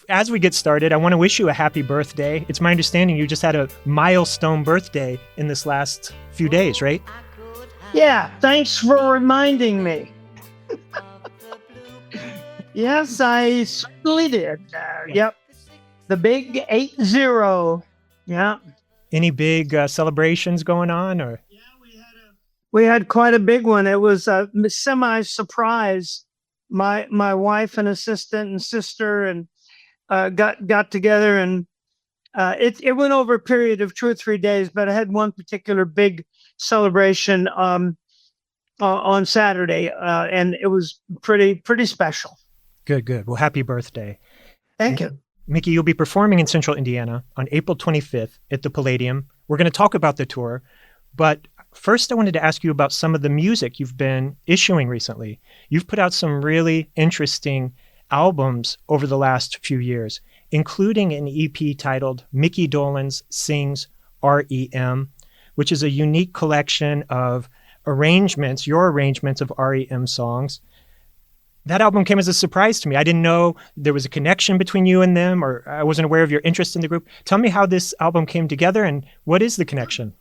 As we get started, I want to wish you a happy birthday. It's my understanding you just had a milestone birthday in this last few days, right? Yeah, thanks for reminding me. Yes, I certainly did. Yep. The big 80. Yeah. Any big celebrations going on? Or Yeah, we had quite a big one. It was a semi-surprise. My wife and assistant and sister and got together, and it went over a period of 2 or 3 days, but I had one particular big celebration on Saturday, and it was pretty special. Good. Well, happy birthday. Thank you. Micky, you'll be performing in Central Indiana on April 25th at the Palladium. We're going to talk about the tour, but first I wanted to ask you about some of the music you've been issuing recently. You've put out some really interesting albums over the last few years, including an EP titled Micky Dolenz Sings R.E.M, which is a unique collection of arrangements, your arrangements of R.E.M songs. That album came as a surprise to me. I didn't know there was a connection between you and them, or I wasn't aware of your interest in the group. Tell me how this album came together and what is the connection?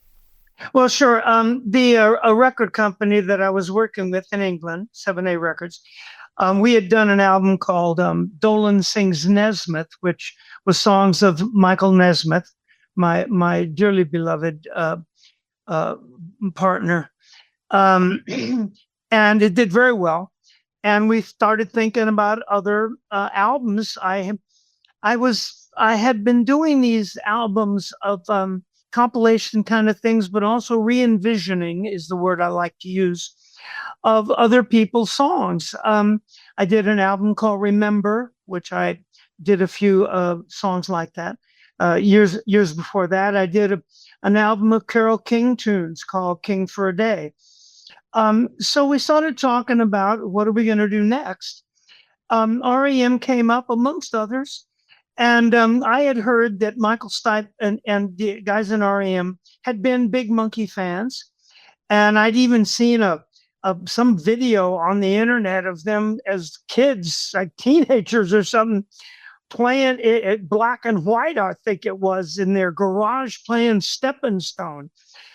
Well, sure. A record company that I was working with in England, 7A Records, we had done an album called Dolenz Sings Nesmith, which was songs of Michael Nesmith, my dearly beloved partner. And it did very well. And we started thinking about other albums. I had been doing these albums of compilation kind of things, but also re-envisioning is the word I like to use, of other people's songs. I did an album called Remember, which I did a few songs like that. Years before that, I did an album of Carole King tunes called King for a Day. So we started talking about what are we going to do next. R.E.M came up amongst others. And I had heard that Michael Stipe and the guys in R.E.M had been big Monkee fans. And I'd even seen some video on the internet of them as kids, like teenagers or something, playing it black and white, I think it was, in their garage playing Stepping Stone.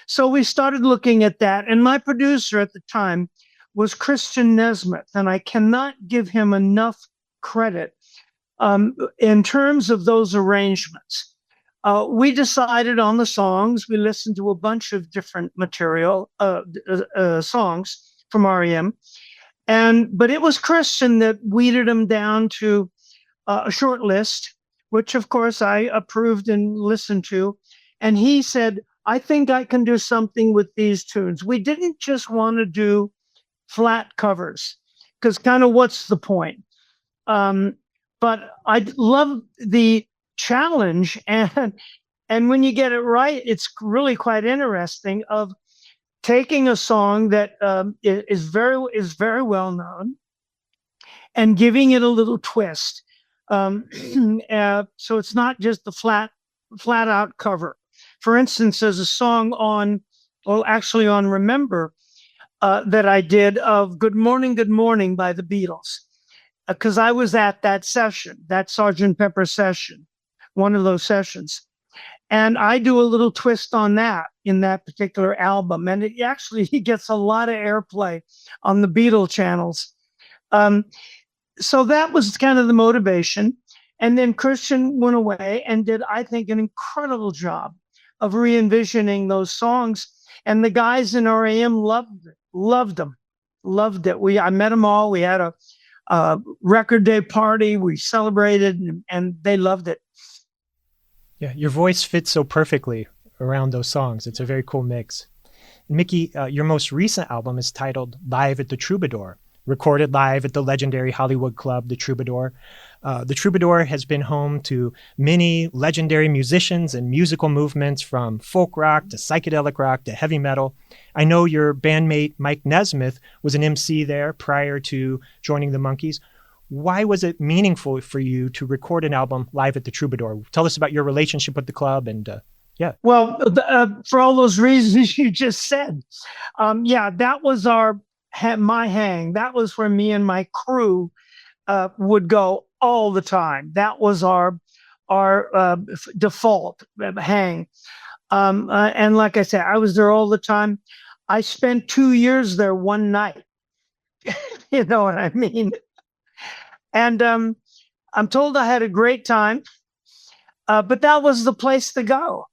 So we started looking at that. And my producer at the time was Christian Nesmith, and I cannot give him enough credit in terms of those arrangements. We decided on the songs. We listened to a bunch of different material, songs from R.E.M. But it was Christian that weeded them down to a short list, which of course I approved and listened to. And he said, I think I can do something with these tunes. We didn't just want to do flat covers, because kind of what's the point? But I love the challenge, and when you get it right, it's really quite interesting, of taking a song that is very well known and giving it a little twist. So it's not just the flat out cover. For instance, there's a song on Remember that I did of Good Morning by the Beatles, because I was at that session, that Sgt. Pepper session, one of those sessions. And I do a little twist on that in that particular album. And it actually gets a lot of airplay on the Beatle channels. So that was kind of the motivation. And then Christian went away and did, I think, an incredible job of re-envisioning those songs. And the guys in R.E.M loved them. I met them all. We had a record day party. We celebrated, and they loved it. Yeah, your voice fits so perfectly around those songs. It's a very cool mix. Micky, your most recent album is titled Live at the Troubadour, recorded live at the legendary Hollywood club, the Troubadour. The Troubadour has been home to many legendary musicians and musical movements, from folk rock to psychedelic rock to heavy metal. I know your bandmate Mike Nesmith was an MC there prior to joining the Monkees. Why was it meaningful for you to record an album live at the Troubadour? Tell us about your relationship with the club and yeah. Well, for all those reasons you just said. That was my hang. That was where me and my crew would go all the time. That was our default hang. And like I said, I was there all the time. I spent 2 years there one night. You know what I mean? And I'm told I had a great time, but that was the place to go.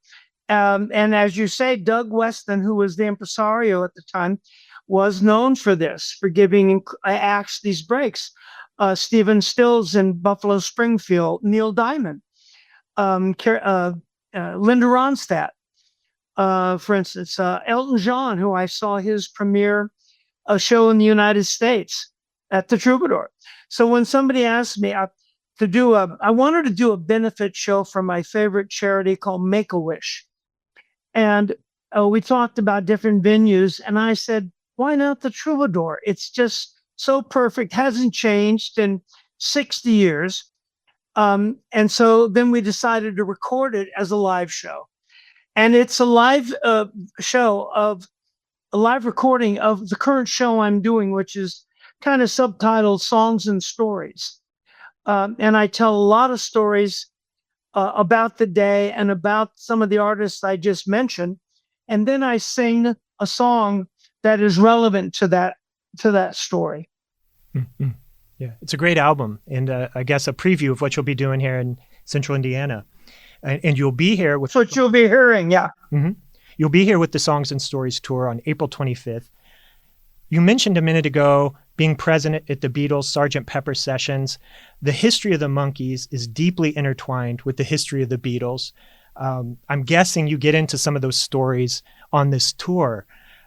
And as you say, Doug Weston, who was the impresario at the time, was known for this, for giving acts these breaks. Stephen Stills in Buffalo Springfield, Neil Diamond, Linda Ronstadt, for instance, Elton John, who I saw his premiere show in the United States at the Troubadour. So when somebody asked me I wanted to do a benefit show for my favorite charity called Make-A-Wish. And we talked about different venues, and I said, why not the Troubadour? It's just so perfect, hasn't changed in 60 years. And so then we decided to record it as a live show. And it's a live show of a live recording of the current show I'm doing, which is kind of subtitled Songs and Stories. And I tell a lot of stories about the day and about some of the artists I just mentioned. And then I sing a song that is relevant to that story. Mm-hmm. Yeah, it's a great album. And I guess a preview of what you'll be doing here in Central Indiana. And you'll be here with... That's what you'll be hearing, yeah. Mm-hmm. You'll be here with the Songs and Stories tour on April 25th. You mentioned a minute ago being present at the Beatles' Sgt. Pepper sessions. The history of the Monkees is deeply intertwined with the history of the Beatles. I'm guessing you get into some of those stories on this tour.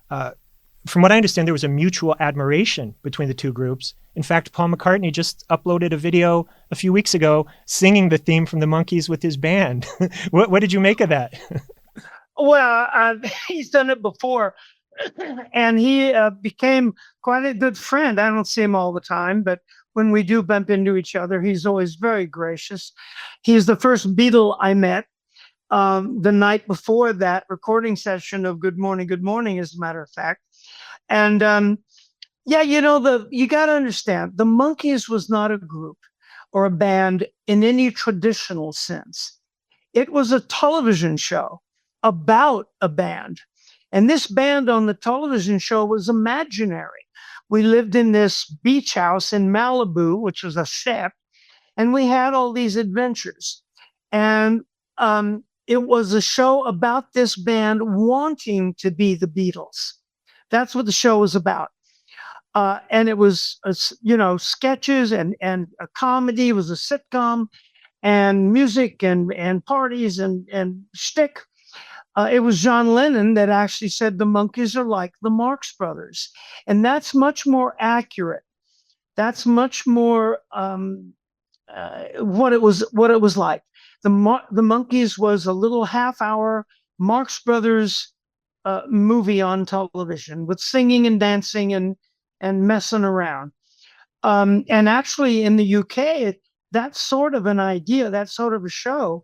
From what I understand, there was a mutual admiration between the two groups. In fact, Paul McCartney just uploaded a video a few weeks ago singing the theme from the Monkees with his band. What did you make of that? Well, he's done it before, and he became quite a good friend. I don't see him all the time, but when we do bump into each other, he's always very gracious. He's the first Beatle I met the night before that recording session of Good Morning, as a matter of fact. And yeah, you got to understand, the Monkees was not a group or a band in any traditional sense. It was a television show about a band. And this band on the television show was imaginary. We lived in this beach house in Malibu, which was a set, and we had all these adventures. And it was a show about this band wanting to be the Beatles. That's what the show was about. And it was, sketches and a comedy. It was a sitcom and music and parties and shtick. It was John Lennon that actually said the Monkees are like the Marx Brothers. And that's much more accurate. That's much more what it was like. The Monkees was a little half-hour Marx Brothers movie on television with singing and dancing and messing around. And actually in the UK, that sort of an idea, that sort of a show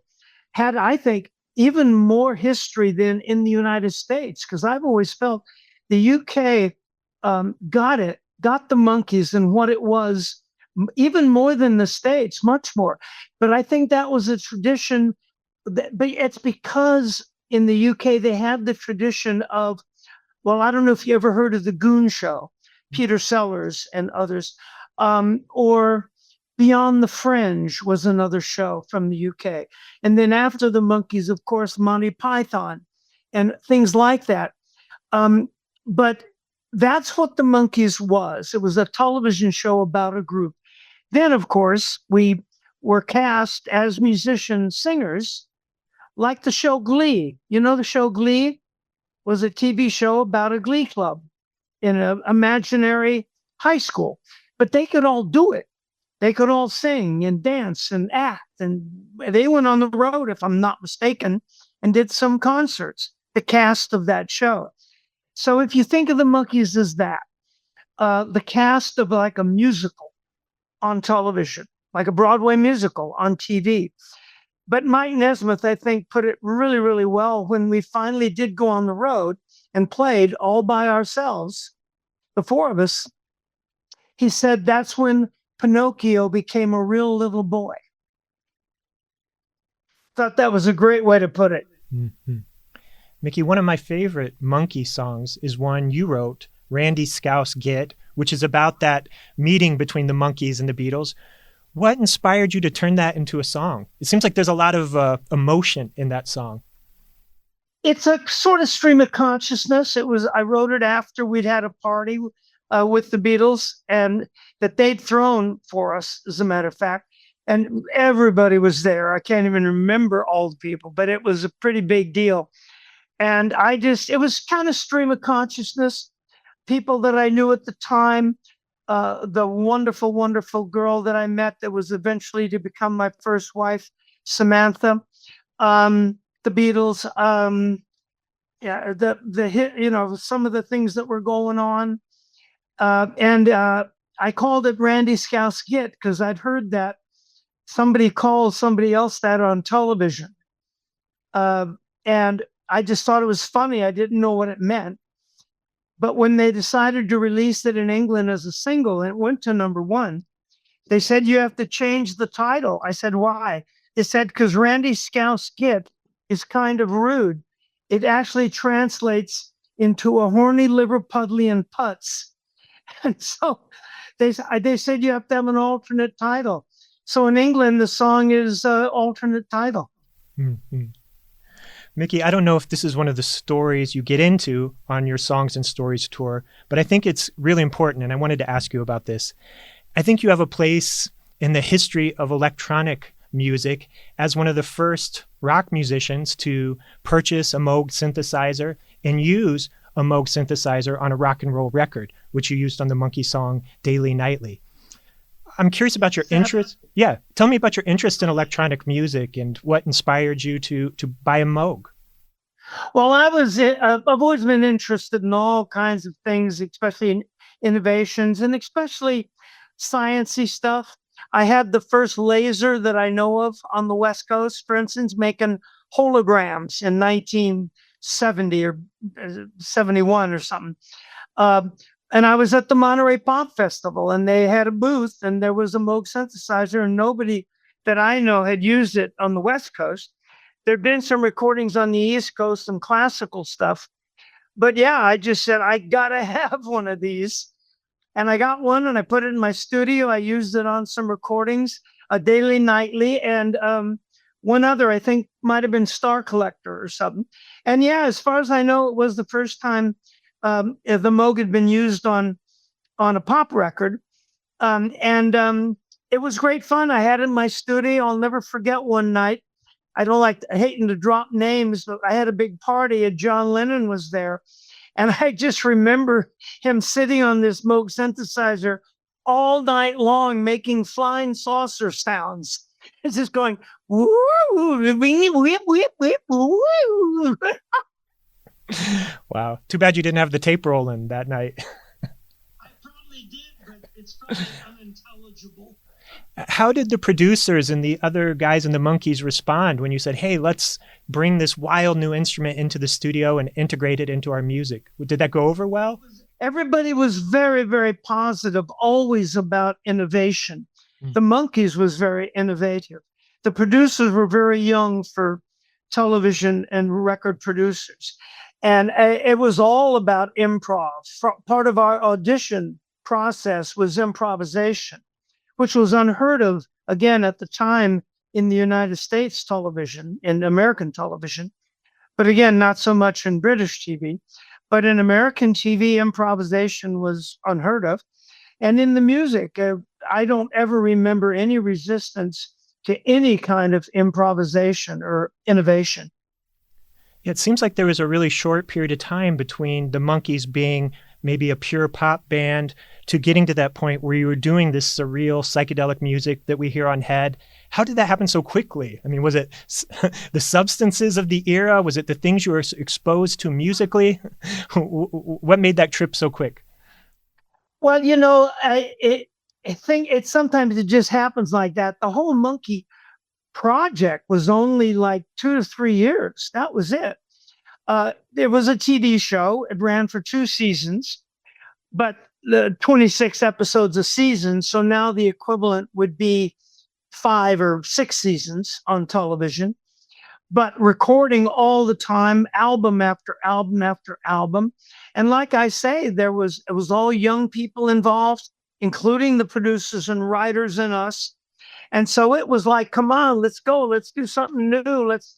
had, I think, even more history than in the United States, because I've always felt the UK got the Monkees and what it was, even more than the States, much more. But I think that was a tradition, but it's because in the UK they had the tradition of, well, I don't know if you ever heard of the Goon Show, Peter Sellers and others, or Beyond the Fringe was another show from the UK. And then after the Monkees, of course, Monty Python and things like that. But that's what the Monkees was. It was a television show about a group. Then, of course, we were cast as musicians, singers, like the show Glee. You know, the show Glee was a TV show about a glee club in an imaginary high school. But they could all do it. They could all sing and dance and act. And they went on the road, if I'm not mistaken, and did some concerts, the cast of that show. So if you think of the Monkees as that, the cast of like a musical on television, like a Broadway musical on TV. But Mike Nesmith, I think, put it really, really well when we finally did go on the road and played all by ourselves, the four of us. He said that's when Pinocchio became a real little boy. Thought that was a great way to put it. Mm-hmm. Micky, one of my favorite Monkee songs is one you wrote, Randy Scouse Git, which is about that meeting between the Monkees and the Beatles. What inspired you to turn that into a song? It seems like there's a lot of emotion in that song. It's a sort of stream of consciousness. I wrote it after we'd had a party with the Beatles, and that they'd thrown for us, as a matter of fact. And everybody was there. I can't even remember all the people, but it was a pretty big deal. And it was kind of stream of consciousness. People that I knew at the time, the wonderful, wonderful girl that I met that was eventually to become my first wife, Samantha, the Beatles, yeah, the hit, some of the things that were going on. And I called it Randy Scouse Git because I'd heard that somebody called somebody else that on television. And I just thought it was funny. I didn't know what it meant. But when they decided to release it in England as a single, and it went to #1, they said, you have to change the title. I said, why? They said, because Randy Scouse Git is kind of rude. It actually translates into a horny Liverpudlian putz. And so they said you have to have an alternate title. So in England, the song is alternate title. Mm-hmm. Micky, I don't know if this is one of the stories you get into on your Songs and Stories tour, but I think it's really important, and I wanted to ask you about this. I think you have a place in the history of electronic music as one of the first rock musicians to purchase a Moog synthesizer and use a Moog synthesizer on a rock and roll record, which you used on the Monkee song Daily Nightly. I'm curious about your interest. Yeah, tell me about your interest in electronic music and what inspired you to buy a Moog. Well, I've always been interested in all kinds of things, especially in innovations and especially sciencey stuff. I had the first laser that I know of on the West Coast, for instance, making holograms in 1970 or 71 or something. And I was at the Monterey Pop Festival, and they had a booth, and there was a Moog synthesizer, and nobody that I know had used it on the West Coast. There'd been some recordings on the East Coast, some classical stuff. But yeah, I just said, I gotta have one of these. And I got one, and I put it in my studio. I used it on some recordings, a Daily Nightly, and one other, I think, might have been Star Collector or something. And yeah, as far as I know, it was the first time the Moog had been used on a pop record. It was great fun. I had it in my studio. I'll never forget one night. I don't like hating to drop names, but I had a big party and John Lennon was there. And I just remember him sitting on this Moog synthesizer all night long, making flying saucer sounds. It's just going, woo, whip, whip, whip, woo. Wow. Too bad you didn't have the tape rolling that night. I probably did, but it's probably unintelligible. How did the producers and the other guys in the Monkees respond when you said, hey, let's bring this wild new instrument into the studio and integrate it into our music? Did that go over well? Everybody was very, very positive, always about innovation. The Monkees was very innovative. The producers were very young for television and record producers. And it was all about improv. Part of our audition process was improvisation, which was unheard of, again, at the time in the United States television, in American television. But again, not so much in British TV. But in American TV, improvisation was unheard of. And in the music, I don't ever remember any resistance to any kind of improvisation or innovation. It seems like there was a really short period of time between the Monkees being maybe a pure pop band to getting to that point where you were doing this surreal psychedelic music that we hear on Head. How did that happen so quickly? I mean, was it the substances of the era? Was it the things you were exposed to musically? What made that trip so quick? Well, I think sometimes it just happens like that. The whole Monkee project was only like 2 to 3 years. That was it. There was a TV show. It ran for 2 seasons, but the 26 episodes a season. So now the equivalent would be 5 or 6 seasons on television, but recording all the time, album after album after album. And like I say, it was all young people involved, including the producers and writers and us. And so it was like, come on, let's go. Let's do something new. Let's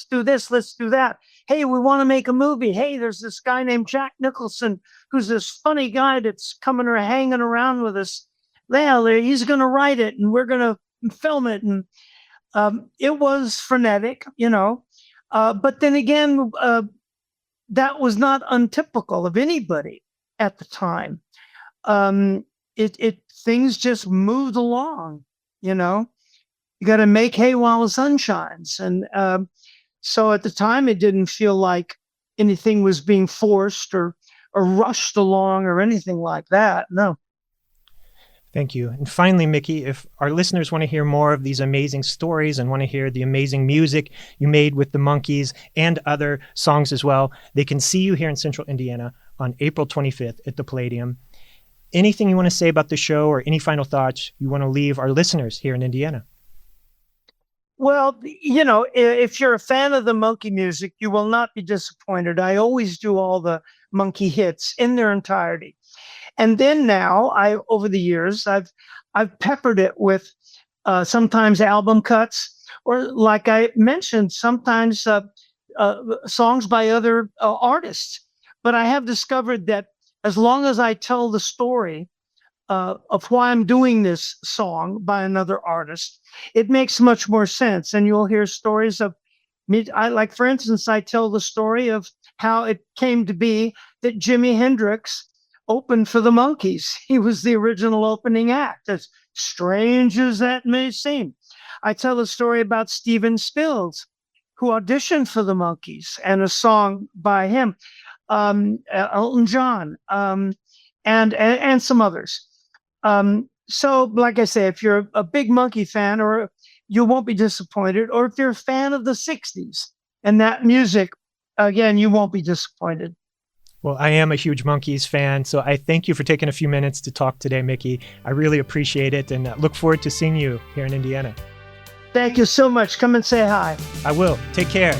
do this. Let's do that. Hey, we want to make a movie. Hey, there's this guy named Jack Nicholson, who's this funny guy that's coming or hanging around with us. Well, he's going to write it and we're going to film it. And it was frenetic, but then again, that was not untypical of anybody at the time. Things just moved along. You got to make hay while the sun shines. And so at the time, it didn't feel like anything was being forced or rushed along or anything like that. No. Thank you. And finally, Micky, if our listeners want to hear more of these amazing stories and want to hear the amazing music you made with the Monkees and other songs as well, they can see you here in Central Indiana on April 25th at the Palladium. Anything you want to say about the show or any final thoughts you want to leave our listeners here in Indiana? Well, if you're a fan of the Monkee music, you will not be disappointed. I always do all the Monkee hits in their entirety. And then now, over the years, I've peppered it with sometimes album cuts, or like I mentioned, sometimes songs by other artists. But I have discovered that as long as I tell the story of why I'm doing this song by another artist, it makes much more sense. And you'll hear stories of me. Like, for instance, I tell the story of how it came to be that Jimi Hendrix opened for the Monkees. He was the original opening act, as strange as that may seem. I tell a story about Stephen Stills, who auditioned for the Monkees, and a song by him. Elton John, and some others. So, like I say, if you're a big Monkee fan, or you won't be disappointed, or if you're a fan of the 60s and that music, again, you won't be disappointed. Well, I am a huge Monkees fan, so I thank you for taking a few minutes to talk today, Micky. I really appreciate it, and look forward to seeing you here in Indiana. Thank you so much. Come and say hi. I will. Take care.